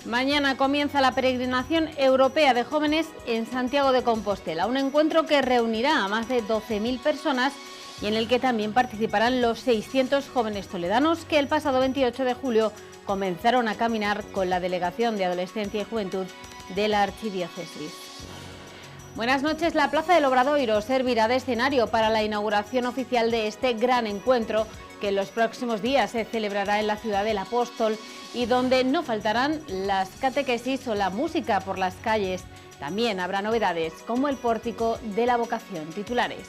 Mañana comienza la peregrinación europea de jóvenes en Santiago de Compostela, un encuentro que reunirá a más de 12.000 personas y en el que también participarán los 600 jóvenes toledanos que el pasado 28 de julio comenzaron a caminar con la Delegación de Adolescencia y Juventud de la Archidiócesis. Buenas noches. La Plaza del Obradoiro servirá de escenario para la inauguración oficial de este gran encuentro que en los próximos días se celebrará en la ciudad del Apóstol y donde no faltarán las catequesis o la música por las calles. También habrá novedades como el pórtico de la vocación. Titulares.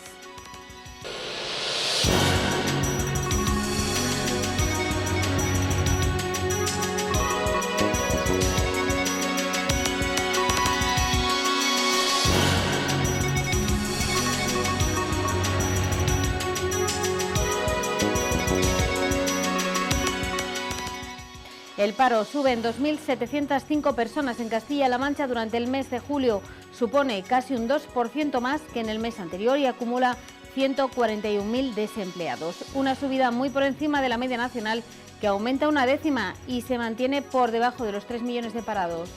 El paro sube en 2.705 personas en Castilla-La Mancha durante el mes de julio. Supone casi un 2% más que en el mes anterior y acumula 141.000 desempleados. Una subida muy por encima de la media nacional que aumenta una décima y se mantiene por debajo de los 3 millones de parados.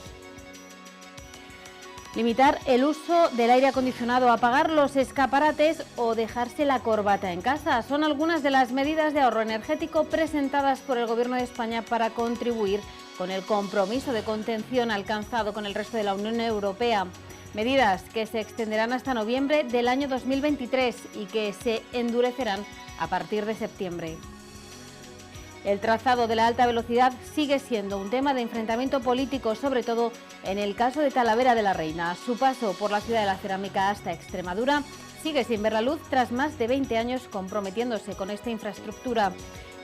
Limitar el uso del aire acondicionado, apagar los escaparates o dejarse la corbata en casa son algunas de las medidas de ahorro energético presentadas por el Gobierno de España para contribuir con el compromiso de contención alcanzado con el resto de la Unión Europea. Medidas que se extenderán hasta noviembre del año 2023 y que se endurecerán a partir de septiembre. El trazado de la alta velocidad sigue siendo un tema de enfrentamiento político, sobre todo en el caso de Talavera de la Reina. Su paso por la ciudad de la cerámica hasta Extremadura sigue sin ver la luz tras más de 20 años comprometiéndose con esta infraestructura.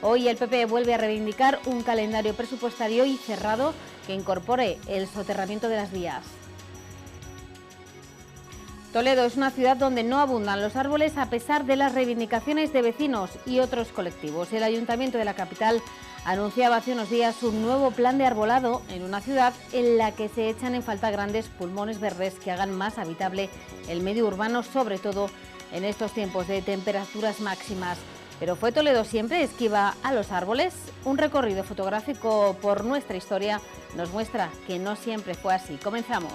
Hoy el PP vuelve a reivindicar un calendario presupuestario y cerrado que incorpore el soterramiento de las vías. Toledo es una ciudad donde no abundan los árboles a pesar de las reivindicaciones de vecinos y otros colectivos. El Ayuntamiento de la capital anunciaba hace unos días un nuevo plan de arbolado en una ciudad en la que se echan en falta grandes pulmones verdes que hagan más habitable el medio urbano, sobre todo en estos tiempos de temperaturas máximas. ¿Pero fue Toledo siempre esquiva a los árboles? Un recorrido fotográfico por nuestra historia nos muestra que no siempre fue así. Comenzamos.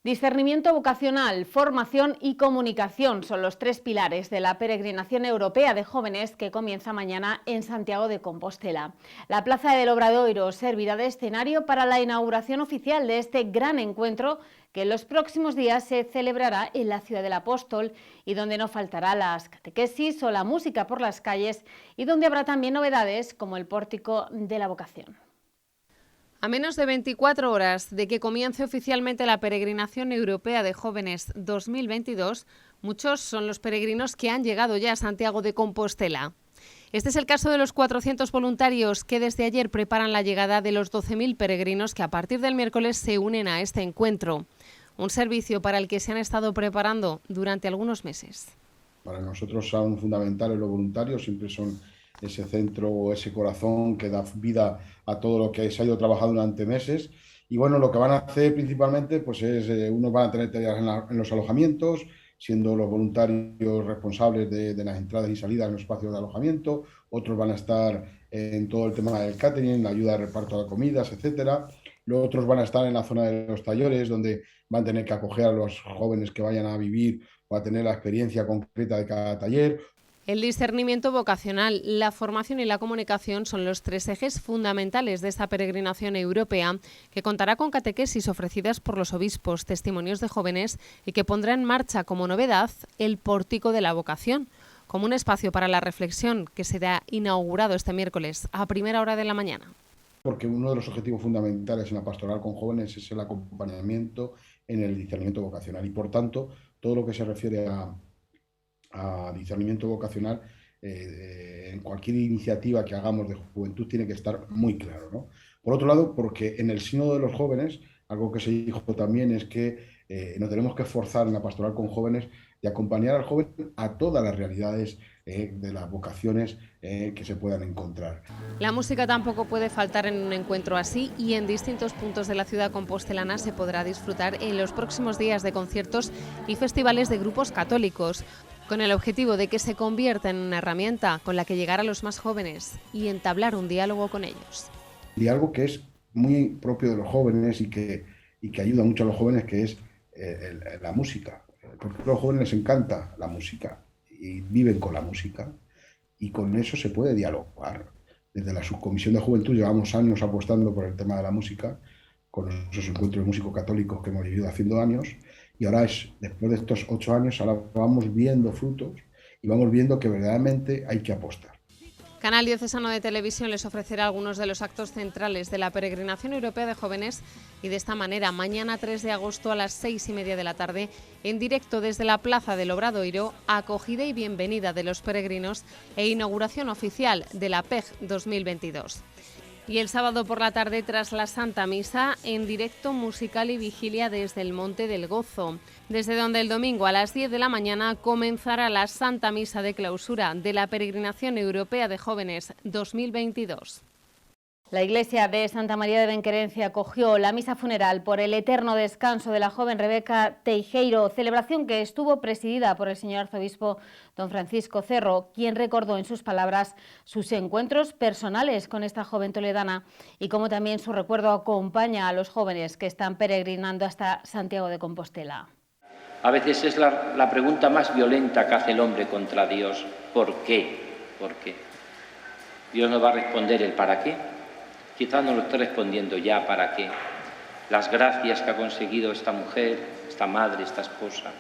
Discernimiento vocacional, formación y comunicación son los tres pilares de la peregrinación europea de jóvenes que comienza mañana en Santiago de Compostela. La Plaza del Obradoiro servirá de escenario para la inauguración oficial de este gran encuentro que en los próximos días se celebrará en la ciudad del Apóstol y donde no faltará las catequesis o la música por las calles y donde habrá también novedades como el pórtico de la vocación. A menos de 24 horas de que comience oficialmente la peregrinación europea de jóvenes 2022, muchos son los peregrinos que han llegado ya a Santiago de Compostela. Este es el caso de los 400 voluntarios que desde ayer preparan la llegada de los 12.000 peregrinos que a partir del miércoles se unen a este encuentro. Un servicio para el que se han estado preparando durante algunos meses. Para nosotros son fundamentales los voluntarios, siempre son ese centro o ese corazón que da vida a todo lo que se ha ido trabajando durante meses. Y bueno, lo que van a hacer principalmente pues es, unos van a tener tareas en los alojamientos, siendo los voluntarios responsables de las entradas y salidas en los espacios de alojamiento, otros van a estar en todo el tema del catering, la ayuda de reparto de comidas, etcétera. Los otros van a estar en la zona de los talleres, donde van a tener que acoger a los jóvenes que vayan a vivir o a tener la experiencia concreta de cada taller. El discernimiento vocacional, la formación y la comunicación son los tres ejes fundamentales de esta peregrinación europea que contará con catequesis ofrecidas por los obispos, testimonios de jóvenes y que pondrá en marcha como novedad el pórtico de la vocación, como un espacio para la reflexión que será inaugurado este miércoles a primera hora de la mañana. Porque uno de los objetivos fundamentales en la pastoral con jóvenes es el acompañamiento en el discernimiento vocacional y por tanto todo lo que se refiere a discernimiento vocacional, en cualquier iniciativa que hagamos de juventud tiene que estar muy claro, ¿no? Por otro lado, porque en el sínodo de los jóvenes, algo que se dijo también es que nos tenemos que esforzar en la pastoral con jóvenes de acompañar al joven a todas las realidades de las vocaciones que se puedan encontrar. La música tampoco puede faltar en un encuentro así y en distintos puntos de la ciudad compostelana se podrá disfrutar en los próximos días de conciertos y festivales de grupos católicos. con el objetivo de que se convierta en una herramienta con la que llegar a los más jóvenes y entablar un diálogo con ellos. Diálogo que es muy propio de los jóvenes y que ayuda mucho a los jóvenes, que es la música. Porque a los jóvenes les encanta la música y viven con la música, y con eso se puede dialogar. Desde la Subcomisión de Juventud llevamos años apostando por el tema de la música, con esos encuentros de músicos católicos que hemos ido haciendo años, y ahora después de estos 8 años, ahora vamos viendo frutos y vamos viendo que verdaderamente hay que apostar. Canal Diocesano de Televisión les ofrecerá algunos de los actos centrales de la Peregrinación Europea de Jóvenes, y de esta manera, mañana 3 de agosto a las 6:30 de la tarde, en directo desde la Plaza del Obradoiro, acogida y bienvenida de los peregrinos e inauguración oficial de la PEG 2022. Y el sábado por la tarde, tras la Santa Misa, en directo musical y vigilia desde el Monte del Gozo, desde donde el domingo a las 10 de la mañana comenzará la Santa Misa de clausura de la Peregrinación Europea de Jóvenes 2022. La iglesia de Santa María de Benquerencia acogió la misa funeral por el eterno descanso de la joven Rebeca Teijeiro, celebración que estuvo presidida por el señor arzobispo don Francisco Cerro, quien recordó en sus palabras sus encuentros personales con esta joven toledana y cómo también su recuerdo acompaña a los jóvenes que están peregrinando hasta Santiago de Compostela. A veces es la pregunta más violenta que hace el hombre contra Dios. ¿Por qué? ¿Por qué? Dios nos va a responder el para qué. Quizás no lo esté respondiendo ya para qué. Las gracias que ha conseguido esta mujer, esta madre, esta esposa.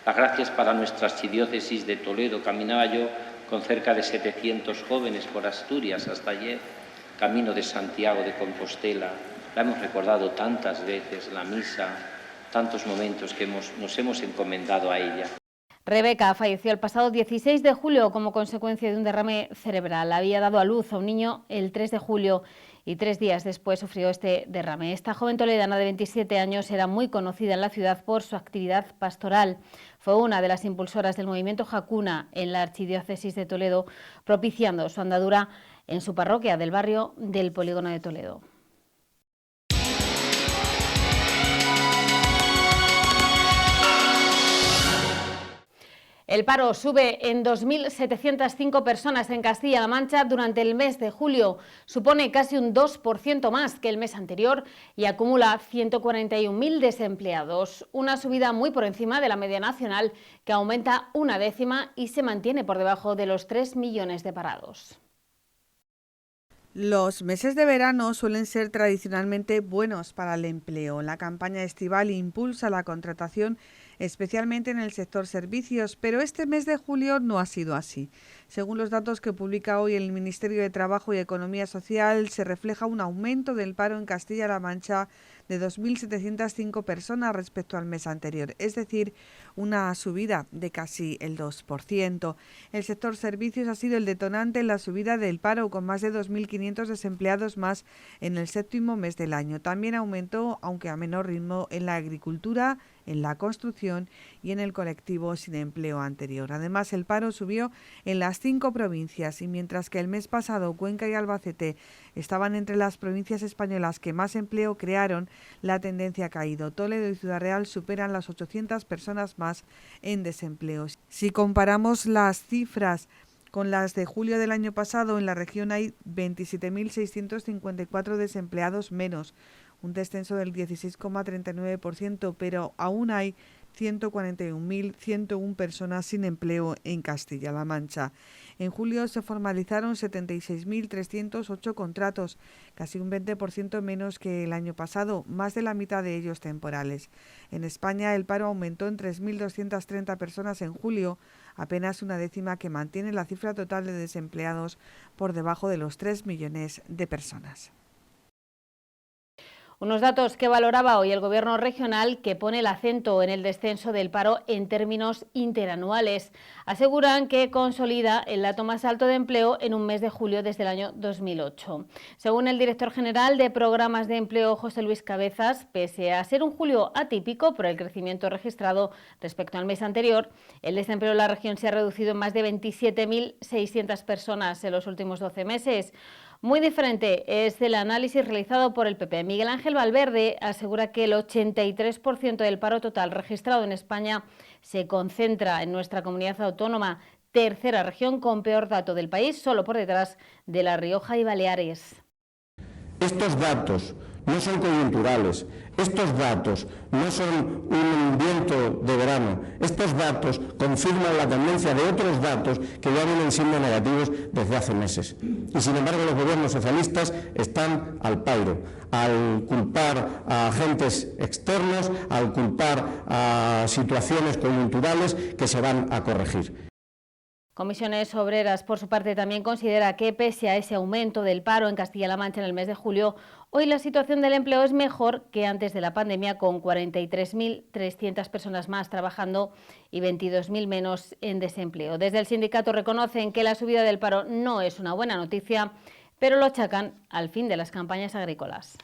Las gracias para nuestra archidiócesis de Toledo. Caminaba yo con cerca de 700 jóvenes por Asturias hasta ayer, camino de Santiago de Compostela. La hemos recordado tantas veces, la misa, tantos momentos que nos hemos encomendado a ella. Rebeca falleció el pasado 16 de julio como consecuencia de un derrame cerebral. Había dado a luz a un niño el 3 de julio y 3 días después sufrió este derrame. Esta joven toledana de 27 años era muy conocida en la ciudad por su actividad pastoral. Fue una de las impulsoras del movimiento Jacuna en la archidiócesis de Toledo, propiciando su andadura en su parroquia del barrio del Polígono de Toledo. El paro sube en 2.705 personas en Castilla-La Mancha durante el mes de julio. Supone casi un 2% más que el mes anterior y acumula 141.000 desempleados. Una subida muy por encima de la media nacional, que aumenta 1/10 y se mantiene por debajo de los 3 millones de parados. Los meses de verano suelen ser tradicionalmente buenos para el empleo. La campaña estival impulsa la contratación, especialmente en el sector servicios, pero este mes de julio no ha sido así. Según los datos que publica hoy el Ministerio de Trabajo y Economía Social, se refleja un aumento del paro en Castilla-La Mancha de 2.705 personas respecto al mes anterior, es decir, una subida de casi el 2%. El sector servicios ha sido el detonante en la subida del paro, con más de 2.500 desempleados más en el séptimo mes del año. También aumentó, aunque a menor ritmo, en la agricultura, en la construcción y en el colectivo sin empleo anterior. Además, el paro subió en las 5 provincias y mientras que el mes pasado Cuenca y Albacete estaban entre las provincias españolas que más empleo crearon, la tendencia ha caído. Toledo y Ciudad Real superan las 800 personas más en desempleo. Si comparamos las cifras con las de julio del año pasado, en la región hay 27.654 desempleados menos, un descenso del 16,39%, pero aún hay 141.101 personas sin empleo en Castilla-La Mancha. En julio se formalizaron 76.308 contratos, casi un 20% menos que el año pasado, más de la mitad de ellos temporales. En España el paro aumentó en 3.230 personas en julio, apenas una décima que mantiene la cifra total de desempleados por debajo de los 3 millones de personas. Unos datos que valoraba hoy el Gobierno regional, que pone el acento en el descenso del paro en términos interanuales. Aseguran que consolida el dato más alto de empleo en un mes de julio desde el año 2008. Según el director general de Programas de Empleo, José Luis Cabezas, pese a ser un julio atípico por el crecimiento registrado respecto al mes anterior, el desempleo en la región se ha reducido en más de 27.600 personas en los últimos 12 meses. Muy diferente es el análisis realizado por el PP. Miguel Ángel Valverde asegura que el 83% del paro total registrado en España se concentra en nuestra comunidad autónoma, tercera región con peor dato del país, solo por detrás de La Rioja y Baleares. Estos datos no son coyunturales, estos datos no son un viento de verano, estos datos confirman la tendencia de otros datos que ya vienen siendo negativos desde hace meses. Y sin embargo los gobiernos socialistas están al pairo, al culpar a agentes externos, al culpar a situaciones coyunturales que se van a corregir. Comisiones Obreras, por su parte, también considera que, pese a ese aumento del paro en Castilla-La Mancha en el mes de julio, hoy la situación del empleo es mejor que antes de la pandemia, con 43.300 personas más trabajando y 22.000 menos en desempleo. Desde el sindicato reconocen que la subida del paro no es una buena noticia, pero lo achacan al fin de las campañas agrícolas.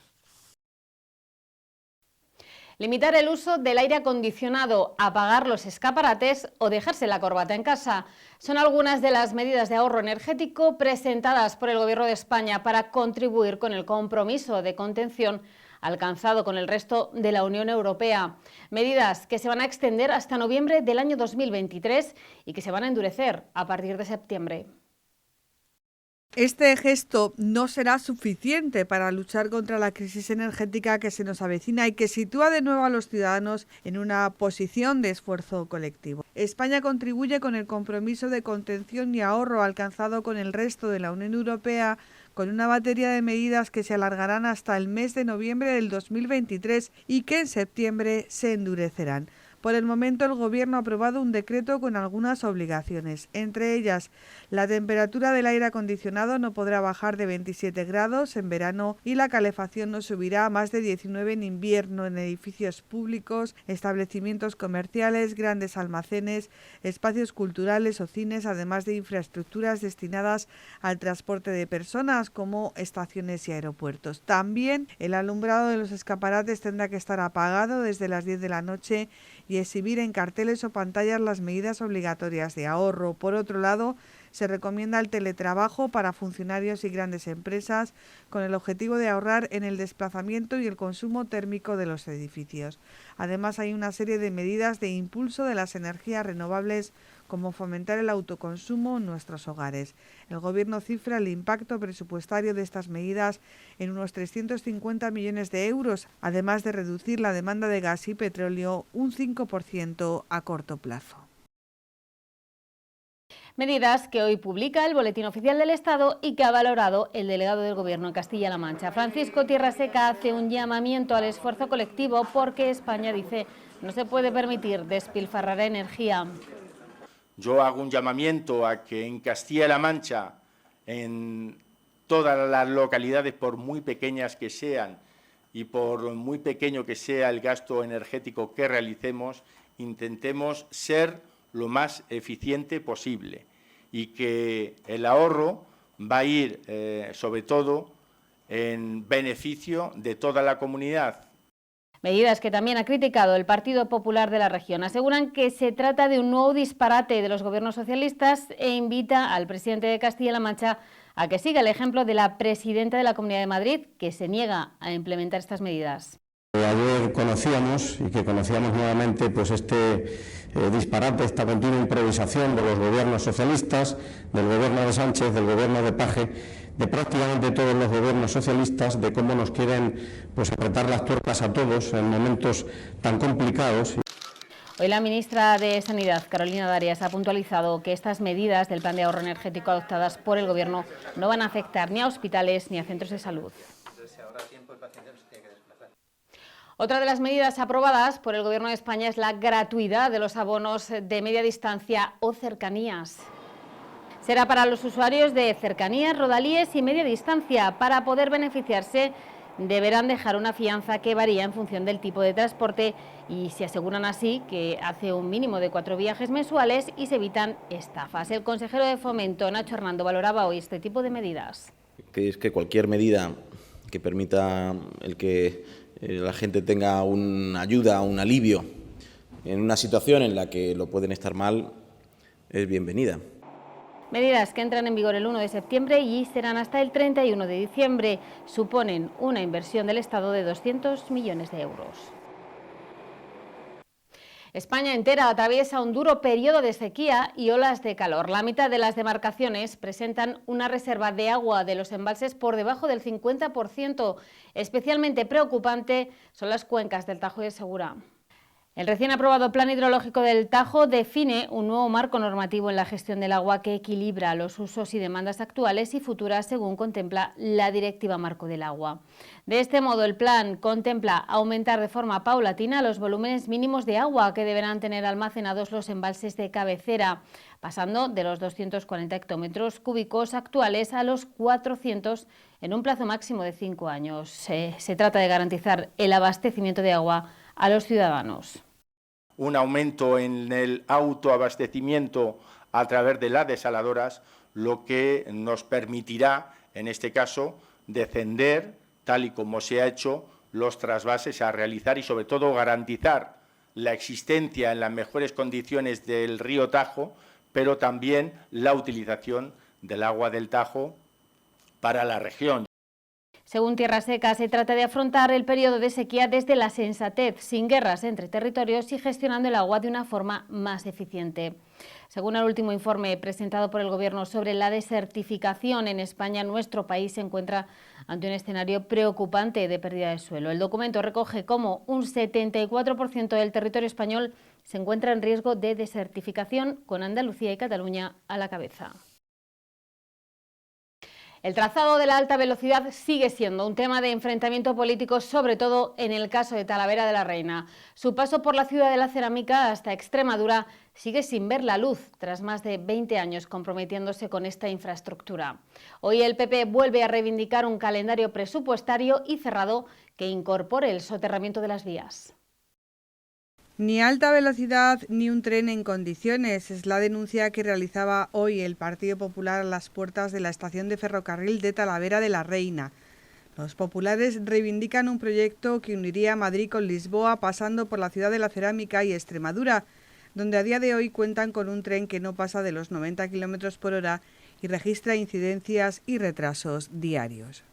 Limitar el uso del aire acondicionado, apagar los escaparates o dejarse la corbata en casa son algunas de las medidas de ahorro energético presentadas por el Gobierno de España para contribuir con el compromiso de contención alcanzado con el resto de la Unión Europea. Medidas que se van a extender hasta noviembre del año 2023 y que se van a endurecer a partir de septiembre. Este gesto no será suficiente para luchar contra la crisis energética que se nos avecina y que sitúa de nuevo a los ciudadanos en una posición de esfuerzo colectivo. España contribuye con el compromiso de contención y ahorro alcanzado con el resto de la Unión Europea con una batería de medidas que se alargarán hasta el mes de noviembre del 2023 y que en septiembre se endurecerán. Por el momento, el Gobierno ha aprobado un decreto con algunas obligaciones. Entre ellas, la temperatura del aire acondicionado no podrá bajar de 27 grados en verano y la calefacción no subirá a más de 19 en invierno en edificios públicos, establecimientos comerciales, grandes almacenes, espacios culturales o cines, además de infraestructuras destinadas al transporte de personas como estaciones y aeropuertos. También el alumbrado de los escaparates tendrá que estar apagado desde las 10 de la noche y exhibir en carteles o pantallas las medidas obligatorias de ahorro. Por otro lado, se recomienda el teletrabajo para funcionarios y grandes empresas con el objetivo de ahorrar en el desplazamiento y el consumo térmico de los edificios. Además, hay una serie de medidas de impulso de las energías renovables, como fomentar el autoconsumo en nuestros hogares. El Gobierno cifra el impacto presupuestario de estas medidas en unos 350 millones de euros, además de reducir la demanda de gas y petróleo un 5% a corto plazo. Medidas que hoy publica el Boletín Oficial del Estado y que ha valorado el delegado del Gobierno en Castilla-La Mancha. Francisco Tierraseca hace un llamamiento al esfuerzo colectivo porque España, dice, no se puede permitir despilfarrar energía. Yo hago un llamamiento a que en Castilla-La Mancha, en todas las localidades, por muy pequeñas que sean y por muy pequeño que sea el gasto energético que realicemos, intentemos ser lo más eficiente posible y que el ahorro va a ir, sobre todo, en beneficio de toda la comunidad. Medidas que también ha criticado el Partido Popular de la región. Aseguran que se trata de un nuevo disparate de los gobiernos socialistas e invita al presidente de Castilla-La Mancha a que siga el ejemplo de la presidenta de la Comunidad de Madrid, que se niega a implementar estas medidas. Ayer conocíamos y que conocíamos nuevamente pues este disparate, esta continua improvisación de los gobiernos socialistas, del gobierno de Sánchez, del gobierno de Paje, de prácticamente todos los gobiernos socialistas, de cómo nos quieren pues apretar las tuercas a todos en momentos tan complicados. Hoy la ministra de Sanidad, Carolina Darias, ha puntualizado que estas medidas del plan de ahorro energético adoptadas por el Gobierno no van a afectar ni a hospitales ni a centros de salud. Otra de las medidas aprobadas por el Gobierno de España es la gratuidad de los abonos de media distancia o cercanías. Será para los usuarios de cercanías, rodalíes y media distancia. Para poder beneficiarse deberán dejar una fianza que varía en función del tipo de transporte y se aseguran así que hace un mínimo de 4 viajes mensuales y se evitan estafas. El consejero de Fomento, Nacho Hernando, valoraba hoy este tipo de medidas. Que es que cualquier medida que permita el que la gente tenga una ayuda, un alivio en una situación en la que lo pueden estar mal, es bienvenida. Medidas que entran en vigor el 1 de septiembre y serán hasta el 31 de diciembre. Suponen una inversión del Estado de 200 millones de euros. España entera atraviesa un duro periodo de sequía y olas de calor. La mitad de las demarcaciones presentan una reserva de agua de los embalses por debajo del 50%. Especialmente preocupante son las cuencas del Tajo y del Segura. El recién aprobado Plan Hidrológico del Tajo define un nuevo marco normativo en la gestión del agua que equilibra los usos y demandas actuales y futuras según contempla la Directiva Marco del Agua. De este modo, el plan contempla aumentar de forma paulatina los volúmenes mínimos de agua que deberán tener almacenados los embalses de cabecera, pasando de los 240 hectómetros cúbicos actuales a los 400 en un plazo máximo de 5 años. Se trata de garantizar el abastecimiento de agua a los ciudadanos. Un aumento en el autoabastecimiento a través de las desaladoras, lo que nos permitirá, en este caso, descender, tal y como se ha hecho, los trasvases a realizar y, sobre todo, garantizar la existencia en las mejores condiciones del río Tajo, pero también la utilización del agua del Tajo para la región. Según Tierra Seca, se trata de afrontar el periodo de sequía desde la sensatez, sin guerras entre territorios y gestionando el agua de una forma más eficiente. Según el último informe presentado por el Gobierno sobre la desertificación en España, nuestro país se encuentra ante un escenario preocupante de pérdida de suelo. El documento recoge cómo un 74% del territorio español se encuentra en riesgo de desertificación, con Andalucía y Cataluña a la cabeza. El trazado de la alta velocidad sigue siendo un tema de enfrentamiento político, sobre todo en el caso de Talavera de la Reina. Su paso por la ciudad de la cerámica hasta Extremadura sigue sin ver la luz, tras más de 20 años comprometiéndose con esta infraestructura. Hoy el PP vuelve a reivindicar un calendario presupuestario y cerrado que incorpore el soterramiento de las vías. Ni alta velocidad ni un tren en condiciones es la denuncia que realizaba hoy el Partido Popular a las puertas de la estación de ferrocarril de Talavera de la Reina. Los populares reivindican un proyecto que uniría Madrid con Lisboa, pasando por la ciudad de la cerámica y Extremadura, donde a día de hoy cuentan con un tren que no pasa de los 90 km por hora y registra incidencias y retrasos diarios.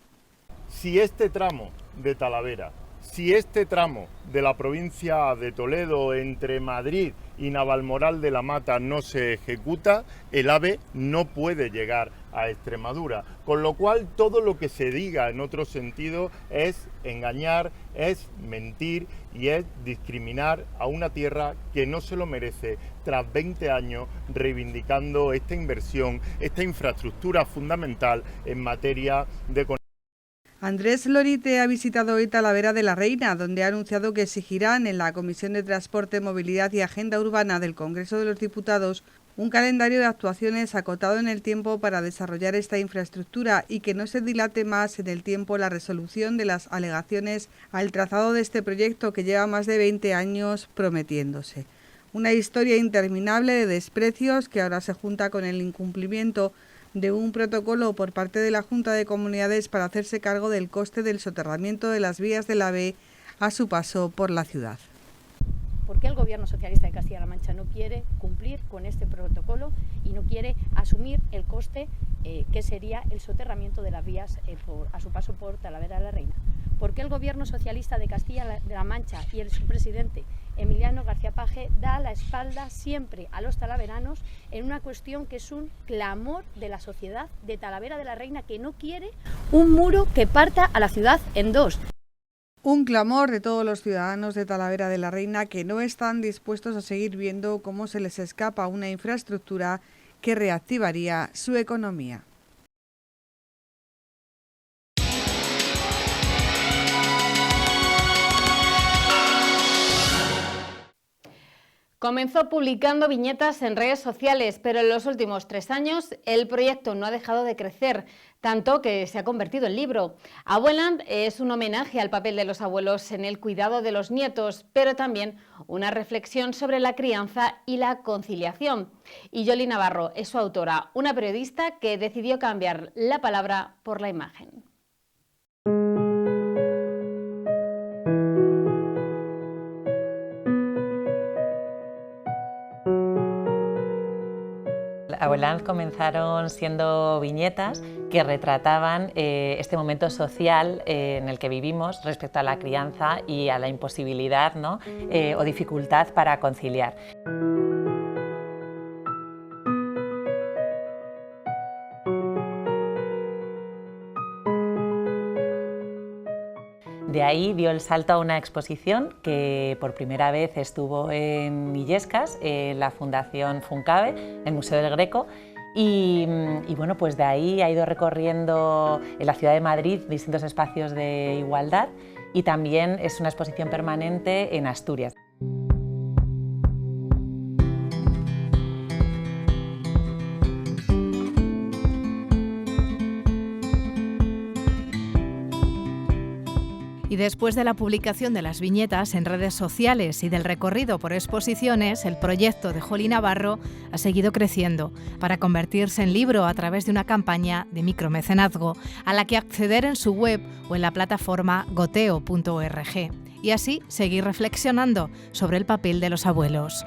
Si este tramo de Talavera, si este tramo de la provincia de Toledo entre Madrid y Navalmoral de la Mata no se ejecuta, el AVE no puede llegar a Extremadura, con lo cual todo lo que se diga en otro sentido es engañar, es mentir y es discriminar a una tierra que no se lo merece tras 20 años reivindicando esta inversión, esta infraestructura fundamental en materia de conexión. Andrés Lorite ha visitado hoy Talavera de la Reina, donde ha anunciado que exigirán en la Comisión de Transporte, Movilidad y Agenda Urbana del Congreso de los Diputados un calendario de actuaciones acotado en el tiempo para desarrollar esta infraestructura y que no se dilate más en el tiempo la resolución de las alegaciones al trazado de este proyecto que lleva más de 20 años prometiéndose. Una historia interminable de desprecios que ahora se junta con el incumplimiento de un protocolo por parte de la Junta de Comunidades para hacerse cargo del coste del soterramiento de las vías del AVE a su paso por la ciudad. ¿Por qué el Gobierno socialista de Castilla-La Mancha no quiere cumplir con este protocolo y no quiere asumir el coste que sería el soterramiento de las vías a su paso por Talavera de la Reina? ¿Por qué el Gobierno socialista de Castilla-La Mancha y su presidente Emiliano García Paje da la espalda siempre a los talaveranos en una cuestión que es un clamor de la sociedad de Talavera de la Reina, que no quiere un muro que parta a la ciudad en dos? Un clamor de todos los ciudadanos de Talavera de la Reina que no están dispuestos a seguir viendo cómo se les escapa una infraestructura que reactivaría su economía. Comenzó publicando viñetas en redes sociales, pero en los últimos 3 años el proyecto no ha dejado de crecer, tanto que se ha convertido en libro. Abuelan es un homenaje al papel de los abuelos en el cuidado de los nietos, pero también una reflexión sobre la crianza y la conciliación. Y Yoli Navarro es su autora, una periodista que decidió cambiar la palabra por la imagen. Abuelans comenzaron siendo viñetas que retrataban este momento social en el que vivimos respecto a la crianza y a la imposibilidad, ¿no? O dificultad para conciliar. De ahí dio el salto a una exposición que por primera vez estuvo en Illescas, en la Fundación Funcabe, el Museo del Greco, y bueno, pues de ahí ha ido recorriendo en la ciudad de Madrid distintos espacios de igualdad y también es una exposición permanente en Asturias. Y después de la publicación de las viñetas en redes sociales y del recorrido por exposiciones, el proyecto de Joli Navarro ha seguido creciendo para convertirse en libro a través de una campaña de micromecenazgo a la que acceder en su web o en la plataforma goteo.org y así seguir reflexionando sobre el papel de los abuelos.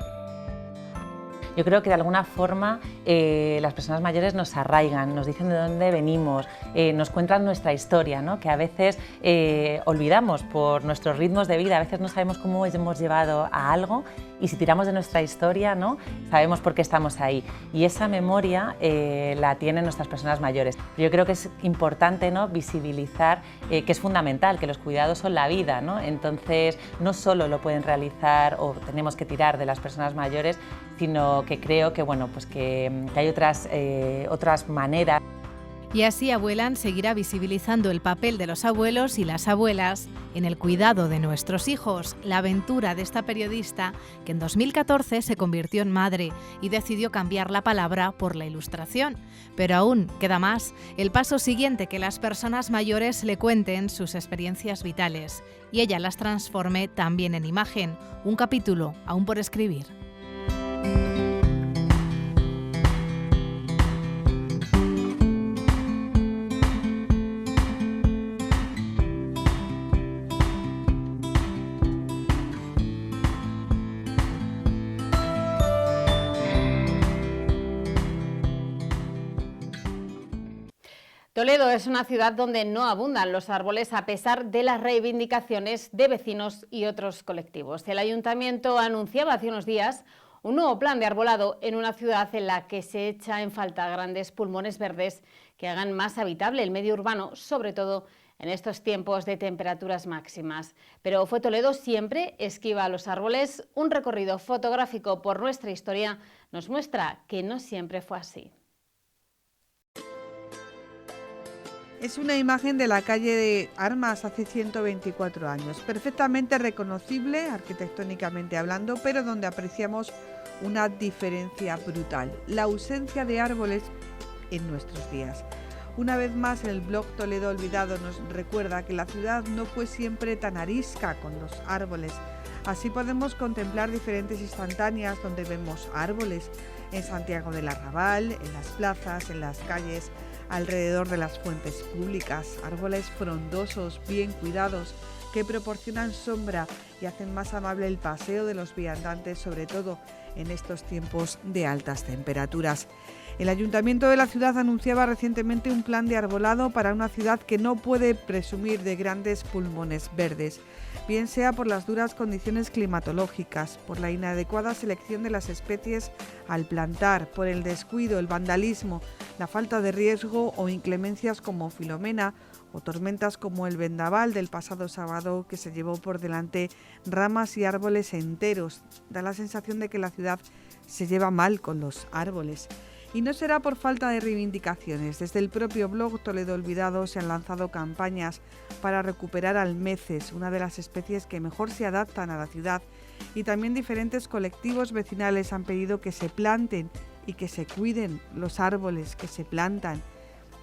Yo creo que de alguna forma las personas mayores nos arraigan, nos dicen de dónde venimos, nos cuentan nuestra historia, ¿no? Que a veces olvidamos por nuestros ritmos de vida, a veces no sabemos cómo hemos llegado a algo y si tiramos de nuestra historia, ¿no? Sabemos por qué estamos ahí. Y esa memoria la tienen nuestras personas mayores. Yo creo que es importante, ¿no? Visibilizar que es fundamental, que los cuidados son la vida, ¿no? Entonces no solo lo pueden realizar o tenemos que tirar de las personas mayores, sino que creo que, bueno, pues que hay otras maneras. Y así Abuelans seguirá visibilizando el papel de los abuelos y las abuelas en el cuidado de nuestros hijos, la aventura de esta periodista que en 2014 se convirtió en madre y decidió cambiar la palabra por la ilustración. Pero aún queda más, el paso siguiente, que las personas mayores le cuenten sus experiencias vitales y ella las transforme también en imagen, un capítulo aún por escribir. Toledo es una ciudad donde no abundan los árboles a pesar de las reivindicaciones de vecinos y otros colectivos. El ayuntamiento anunciaba hace unos días un nuevo plan de arbolado en una ciudad en la que se echa en falta grandes pulmones verdes que hagan más habitable el medio urbano, sobre todo en estos tiempos de temperaturas máximas. Pero ¿fue Toledo siempre esquiva a los árboles? Un recorrido fotográfico por nuestra historia nos muestra que no siempre fue así. Es una imagen de la calle de Armas hace 124 años, perfectamente reconocible arquitectónicamente hablando, pero donde apreciamos una diferencia brutal, la ausencia de árboles en nuestros días. Una vez más, el blog Toledo Olvidado nos recuerda que la ciudad no fue siempre tan arisca con los árboles. Así podemos contemplar diferentes instantáneas donde vemos árboles en Santiago del Arrabal, en las plazas, en las calles, alrededor de las fuentes públicas, árboles frondosos, bien cuidados, que proporcionan sombra y hacen más amable el paseo de los viandantes, sobre todo en estos tiempos de altas temperaturas. El Ayuntamiento de la ciudad anunciaba recientemente un plan de arbolado para una ciudad que no puede presumir de grandes pulmones verdes, bien sea por las duras condiciones climatológicas, por la inadecuada selección de las especies al plantar, por el descuido, el vandalismo, la falta de riesgo o inclemencias como Filomena o tormentas como el vendaval del pasado sábado que se llevó por delante ramas y árboles enteros. Da la sensación de que la ciudad se lleva mal con los árboles. Y no será por falta de reivindicaciones. Desde el propio blog Toledo Olvidado se han lanzado campañas para recuperar almeces, una de las especies que mejor se adaptan a la ciudad, y también diferentes colectivos vecinales han pedido que se planten y que se cuiden los árboles que se plantan.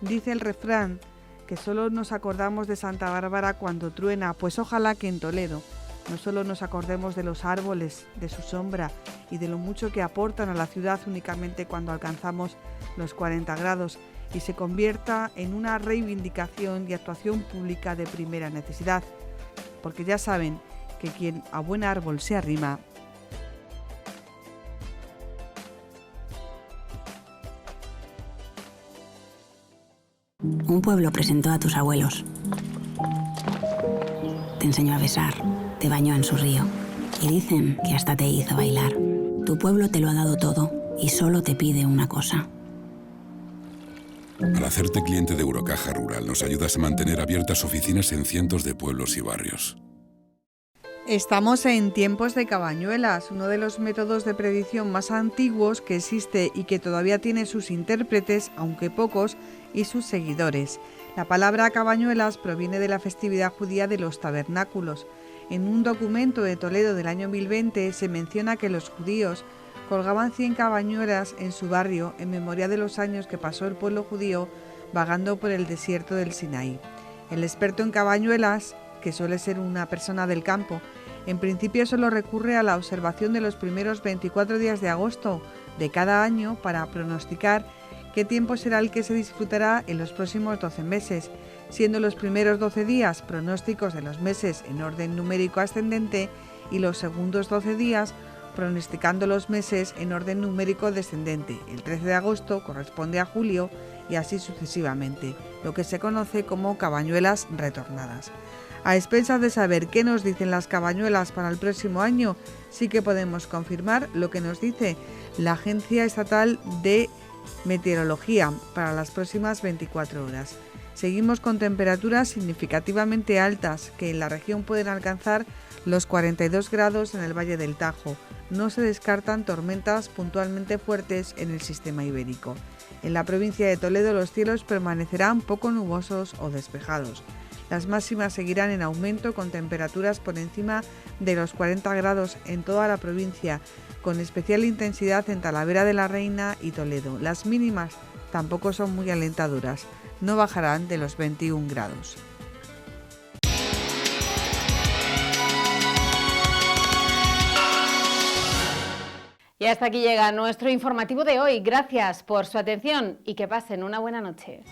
Dice el refrán que solo nos acordamos de Santa Bárbara cuando truena, pues ojalá que en Toledo no solo nos acordemos de los árboles, de su sombra y de lo mucho que aportan a la ciudad únicamente cuando alcanzamos los 40 grados y se convierta en una reivindicación y actuación pública de primera necesidad, porque ya saben que quien a buen árbol se arrima, Un pueblo presentó a tus abuelos. Te enseñó a besar, te bañó en su río y dicen que hasta te hizo bailar. Tu pueblo te lo ha dado todo y solo te pide una cosa. Al hacerte cliente de Eurocaja Rural nos ayudas a mantener abiertas oficinas en cientos de pueblos y barrios. Estamos en tiempos de cabañuelas, uno de los métodos de predicción más antiguos que existe y que todavía tiene sus intérpretes, aunque pocos, y sus seguidores. La palabra cabañuelas proviene de la festividad judía de los tabernáculos. En un documento de Toledo del año 1020 se menciona que los judíos colgaban 100 cabañuelas en su barrio en memoria de los años que pasó el pueblo judío vagando por el desierto del Sinaí. El experto en cabañuelas, que suele ser una persona del campo, en principio solo recurre a la observación de los primeros 24 días de agosto de cada año para pronosticar qué tiempo será el que se disfrutará en los próximos 12 meses, siendo los primeros 12 días pronósticos de los meses en orden numérico ascendente y los segundos 12 días pronosticando los meses en orden numérico descendente. El 13 de agosto corresponde a julio y así sucesivamente, lo que se conoce como cabañuelas retornadas. A expensas de saber qué nos dicen las cabañuelas para el próximo año, sí que podemos confirmar lo que nos dice la Agencia Estatal de Meteorología para las próximas 24 horas. Seguimos con temperaturas significativamente altas que en la región pueden alcanzar los 42 grados en el Valle del Tajo. No se descartan tormentas puntualmente fuertes en el sistema ibérico. En la provincia de Toledo los cielos permanecerán poco nubosos o despejados. Las máximas seguirán en aumento con temperaturas por encima de los 40 grados en toda la provincia, con especial intensidad en Talavera de la Reina y Toledo. Las mínimas tampoco son muy alentadoras, no bajarán de los 21 grados. Y hasta aquí llega nuestro informativo de hoy. Gracias por su atención y que pasen una buena noche.